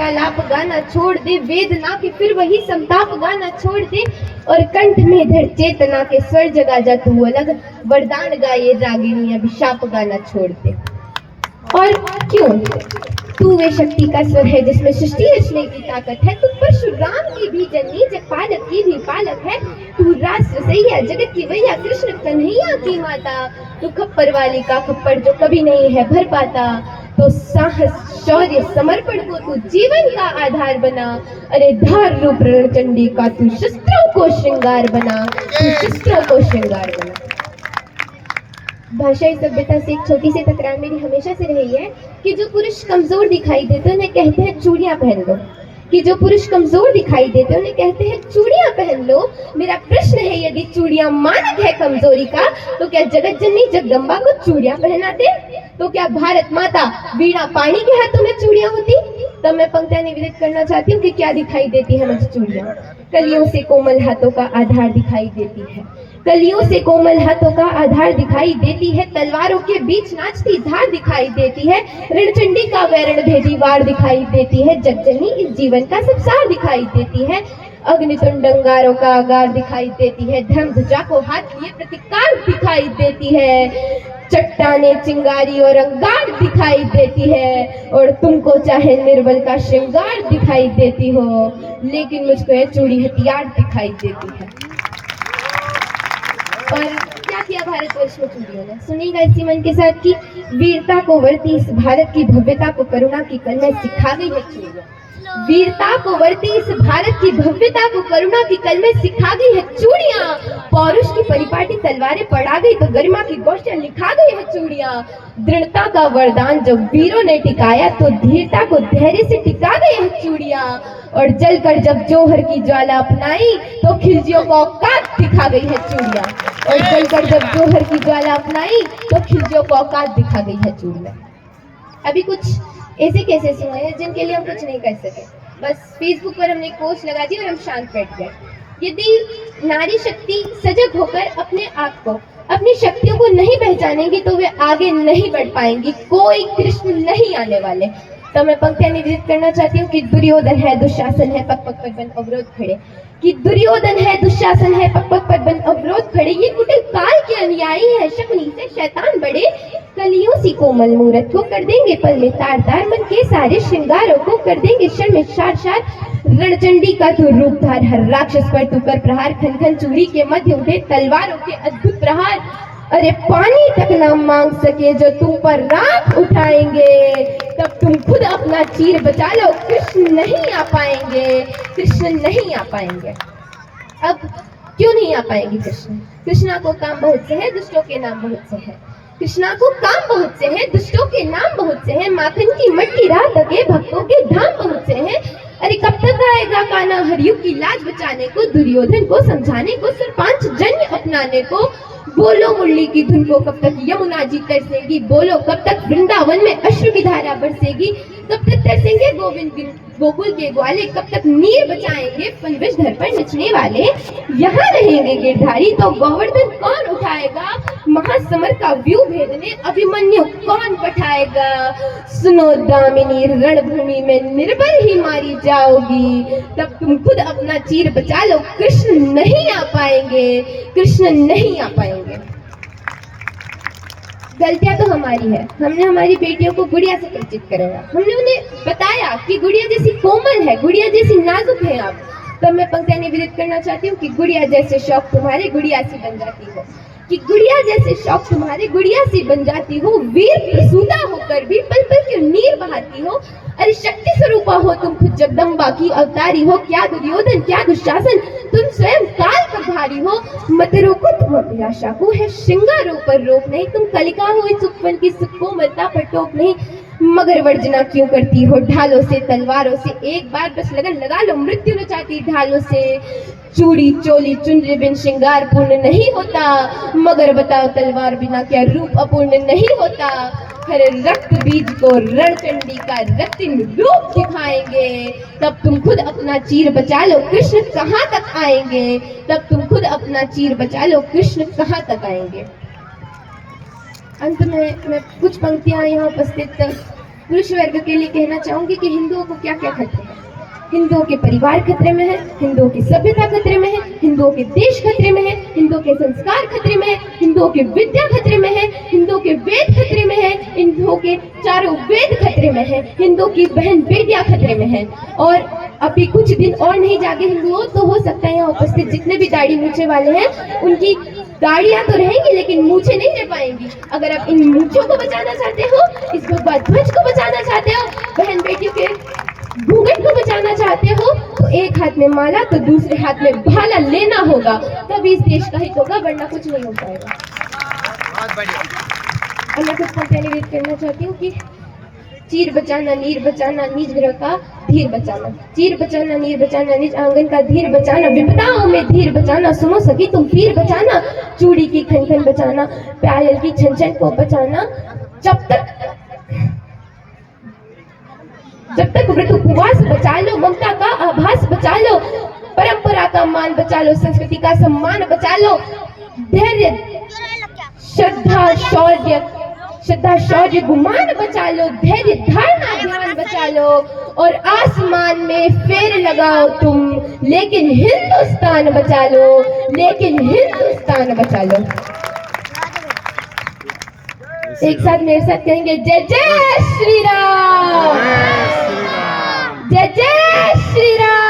आलाप गाना छोड़ दे, वेदना के फिर वही संताप गाना छोड़ दे, और कंठ में धर चेतना के स्वर जगा जा तू अलग, वरदान गाए रागिनी अभिशाप गाना छोड़ दे। और क्यों? तू वे शक्ति का स्वर है जिसमें सृष्टि रचने की ताकत है, तू परशुराम की भी जननी, जगपालक की भी पालक है, तू रास रसैया जगत की वैया, कृष्ण कन्हैया की माता, तू खप्पर वाली का खप्पर जो कभी नहीं है भर पाता, तो साहस शौर्य समर्पण को तू जीवन का आधार बना, अरे धार रूप रणचंडी का तू शस्त्रों को श्रृंगार बना, तू शस्त्रों को श्रृंगार बना। भाषाई सभ्यता से एक छोटी सी तकरार मेरी हमेशा से रही है कि जो पुरुष कमजोर दिखाई देते हैं उन्हें कहते हैं चूड़ियां पहन लो, कि जो पुरुष कमजोर दिखाई देते हैं उन्हें कहते हैं चूड़ियां पहन लो। मेरा प्रश्न है, यदि चूड़ियां मानक है कमजोरी का, तो क्या जगत जननी जगदम्बा को चूड़ियां पहनाते? तो क्या भारत माता वीणा पाणी के हाथों में चूड़ियां होती? तब मैं पंक्तियां निवेदित करना चाहती हूँ कि क्या दिखाई देती है मुझे चूड़ियां। कलियों से कोमल हाथों का आधार दिखाई देती है, कलियों से कोमल हाथों का आधार दिखाई देती है, तलवारों के बीच नाचती धार दिखाई देती है, रणचंडी का वैरण भेदी वार दिखाई देती है, जगजननी इस जीवन का सब सार दिखाई देती है, अग्नितुंड अंगारों का आगार दिखाई देती है, धर्म ध्वजा को हाथ लिए प्रतिकार दिखाई देती है, चट्टाने चिंगारी और अंगार दिखाई देती है, और तुमको चाहे निर्बल का श्रृंगार दिखाई देती हो, लेकिन मुझको यह चूड़ी हथियार दिखाई देती है। और क्या किया भारतवर्ष में चूड़ियों ने? सुनिएगा इसी मन के साथ कि वीरता को वर्ती इस भारत की भव्यता को करुणा की कल में सिखा गई है चूड़ियां। वीरता को वर्ती इस भारत की भव्यता को करुणा की कल में सिखा गई है चूड़ियां। पौरुष की परिपाटी तलवारें पड़ा गई तो गरिमा की गोष्ठियां लिखा गई है चूड़ियां। दृढ़ता का वरदान जब वीरों ने टिकाया तो धीरता को धैर्य से टिका गई है चूड़ियां। और जलकर जब जौहर की ज्वाला अपनाई तो खिलजियों को औकात दिखा गई है चूड़ियां। और जलकर जब जौहर की ज्वाला अपनाई तो खिलजियों को औकात दिखा गई है चूड़ियां। अभी कुछ ऐसे केसेस हुए हैं जिनके लिए हम कुछ नहीं कर सके, बस फेसबुक पर हमने एक पोस्ट लगा दी और हम शांत बैठ गए। यदि नारी शक्ति सजग होकर अपने आप को, अपनी शक्तियों को नहीं पहचानेंगी तो वे आगे नहीं बढ़ पाएंगी, कोई कृष्ण नहीं आने वाले। तो मैं पंक्तियां निवेदित करना चाहती हूँ कि दुर्योधन है दुशासन है पग पग पर बन अवरोध खड़े, कि दुर्योधन है दुशासन है पग पग पर बन अवरोध खड़े, ये कुटिल काल के अनुयायी है, शकुनी से शैतान बड़े, कलियों सी कोमल मूरत को कर देंगे पल में तार तार, मन के सारे श्रृंगारों को कर देंगे क्षण में शार शार। रणचंडी का तू रूप धार, हर राक्षस पर तू कर प्रहार, खन खन चूड़ी के मध्य उठे तलवारों के अद्भुत प्रहार। अरे पानी तक ना मांग सके जो तुम पर राख उठाएंगे, तब तुम खुद अपना चीर बचा लो, कृष्ण नहीं आ पाएंगे, कृष्ण नहीं आ पाएंगे। अब क्यों नहीं आ पाएंगे कृष्ण? कृष्णा को काम बहुत से है, दुष्टों के नाम बहुत से है। कृष्णा को काम बहुत से है, दुष्टों के नाम बहुत से हैं, माखन की मटकी राह तके भक्तों के धाम बहुत से हैं। अरे कब तक आएगा कान्हा हरियू की लाज बचाने को, दुर्योधन को समझाने को, सरपंच जन्य अपनाने को। बोलो मुरली की धुन को कब तक यमुना जी तरसेगी, बोलो कब तक वृंदावन में अश्रु की धारा बरसेगी, कब तक तरसेंगे गोविंद गोकुल के ग्वाले, कब तक नीर बचाएंगे फनविष धर पर नचने वाले। यहाँ रहेंगे गिरधारी तो गोवर्धन कौन उठाएगा, महासमर का व्यू भेदने अभिमन्यु कौन पठाएगा। सुनो दामिनी रणभूमि में निर्बल ही मारी जाओगी, तब तुम खुद अपना चीर बचा लो, कृष्ण नहीं आ पाएंगे, कृष्ण नहीं आ पाएंगे। गलतियां तो हमारी है, हमने हमारी बेटियों को गुड़िया से परिचित कराया, हमने उन्हें बताया कि गुड़िया जैसी कोमल है, गुड़िया जैसी नाजुक है आप। तब मैं पंक्तियां निवेदित करना चाहती हूँ कि गुड़िया जैसे शौक तुम्हारे गुड़िया सी बन जाती हो, कि गुड़िया जैसे शौक तुम्हारे गुड़िया सी बन जाती हो, वीर प्रसूता होकर भी पल पल क्यों नीर बहाती हो। अरे शक्ति स्वरूपा हो तुम खुद जगदम्बा की अवतारी हो, क्या दुर्योधन क्या दुशासन तुम स्वयं काल पर भारी हो। मत रोको तुम अभिलाषा को, है श्रृंगारों पर रोक नहीं, तुम कलिका हो इस उपवन की सुख को मलता पर टोक नहीं। मगर वर्जना क्यों करती हो ढालों से तलवारों से, एक बार बस लगन लगा लो मृत्यु न चाहती ढालों से। चूड़ी चोली चुनरी बिन श्रृंगार पूर्ण नहीं होता, मगर बताओ तलवार बिना क्या रूप अपूर्ण नहीं होता। हर रक्त बीज को रणचंडी का रक्तिम रूप दिखाएंगे, तब तुम खुद अपना चीर बचा लो, कृष्ण कहाँ तक आएंगे, तब तुम खुद अपना चीर बचा लो, कृष्ण कहाँ तक आएंगे। अंत में मैं कुछ पंक्तियां यहाँ उपस्थित पुरुष वर्ग के लिए कहना चाहूंगी कि हिंदुओं को क्या क्या खतरे हैं। हिंदुओं के परिवार खतरे में है, हिंदुओं की सभ्यता खतरे में है, हिंदुओं के देश खतरे में है, हिंदुओं के संस्कार खतरे में है, हिंदुओं के विद्या खतरे में है, हिंदुओं के वेद खतरे में है, हिंदुओं के चारों वेद खतरे में है, हिंदुओं की बहन बेटियां खतरे में है। और अभी कुछ दिन और नहीं जागे हिंदुओं, तो हो सकता है यहाँ उपस्थित जितने भी दाढ़ी मूछे वाले हैं उनकी दाढ़ियां तो रहेंगी लेकिन मूछे नहीं रह पाएंगी। अगर आप इन मूछों को बचाना चाहते हो, इस भगवा ध्वज को बचाना चाहते हो, बहन बेटियों के घूंघट को बचाना चाहते हो, तो एक हाथ में माला तो दूसरे हाथ में भाला लेना होगा, तभी इस देश का हित होगा, वरना कुछ नहीं हो पाएगा। और मैं कुछ पंक्तियां निवेदित करना चाहती हूँ कि चीर बचाना नीर बचाना, निज ग्रह का धीर बचाना। चीर बचाना नीर बचाना, निज आंगन का धीर बचाना, विपदाओं में धीर बचाना, सुनो सखी तुम पीर बचाना, चूड़ी की खन खन बचाना, पायल की छन छन को बचाना, जब तक व्रत उपवास बचा लो, ममता का आभास बचा लो, परंपरा का मान बचा लो, संस्कृति का सम्मान बचा लो, धैर्य श्रद्धा शौर्य गुमान बचा लो, धैर्य धारणा ध्यान बचा लो, और आसमान में फेर लगाओ तुम, लेकिन हिंदुस्तान बचा लो, लेकिन हिंदुस्तान बचा लो। एक साथ मेरे साथ कहेंगे जय जय श्री राम, जय जय श्री राम।